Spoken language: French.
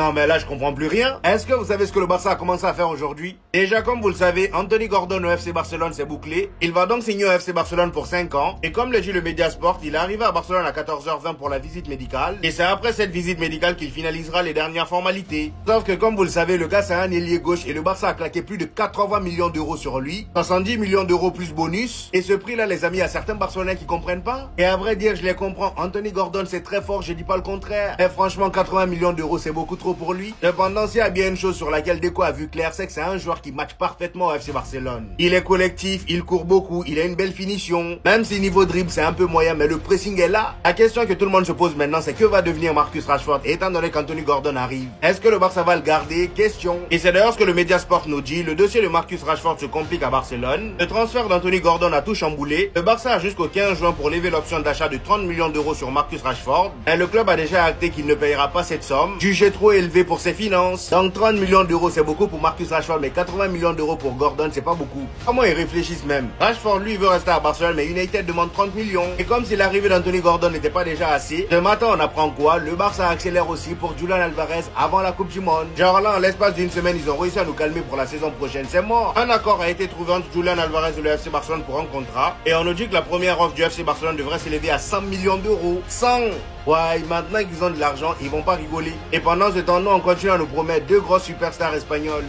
Non mais là je comprends plus rien. Est-ce que vous savez ce que le Barça a commencé à faire aujourd'hui? Déjà comme vous le savez, Anthony Gordon au FC Barcelone c'est bouclé. Il va donc signer au FC Barcelone pour 5 ans. Et comme le dit le Mediasport, il est arrivé à Barcelone à 14h20 pour la visite médicale. Et c'est après cette visite médicale qu'il finalisera les dernières formalités. Sauf que comme vous le savez, le gars c'est un ailier gauche et le Barça a claqué plus de 80 millions d'euros sur lui. 70 millions d'euros plus bonus. Et ce prix là les amis, il y a certains Barcelonais qui comprennent pas. Et à vrai dire je les comprends. Anthony Gordon c'est très fort, je dis pas le contraire. Et franchement 80 millions d'euros c'est beaucoup trop pour lui. Cependant s'il y a bien une chose sur laquelle Deco a vu clair, c'est que c'est un joueur qui match parfaitement au FC Barcelone. Il est collectif, il court beaucoup, il a une belle finition. Même si niveau dribble c'est un peu moyen, mais le pressing est là. La question que tout le monde se pose maintenant, c'est que va devenir Marcus Rashford étant donné qu'Anthony Gordon arrive? Est-ce que le Barça va le garder? Question. Et c'est d'ailleurs ce que le Mediasport nous dit. Le dossier de Marcus Rashford se complique à Barcelone. Le transfert d'Anthony Gordon a tout chamboulé. Le Barça a jusqu'au 15 juin pour lever l'option d'achat de 30 millions d'euros sur Marcus Rashford. Et le club a déjà acté qu'il ne payera pas cette somme, jugée trop élevée pour ses finances. Donc 30 millions d'euros c'est beaucoup pour Marcus Rashford, mais 80 millions d'euros pour Gordon c'est pas beaucoup. Comment ils réfléchissent même? Rashford lui veut rester à Barcelone, mais United demande 30 millions. Et comme si l'arrivée d'Anthony Gordon n'était pas déjà assez, ce matin on apprend quoi? Le Barça accélère aussi pour Julian Alvarez avant la Coupe du Monde. Genre là en l'espace d'une semaine ils ont réussi à nous calmer pour la saison prochaine, c'est mort. Un accord a été trouvé entre Julian Alvarez et le FC Barcelone pour un contrat. Et on nous dit que la première offre du FC Barcelone devrait s'élever à 100 millions d'euros. 100. Ouais, maintenant qu'ils ont de l'argent, ils vont pas rigoler. Et pendant ce temps, nous on continue à nous promettre deux grosses superstars espagnols.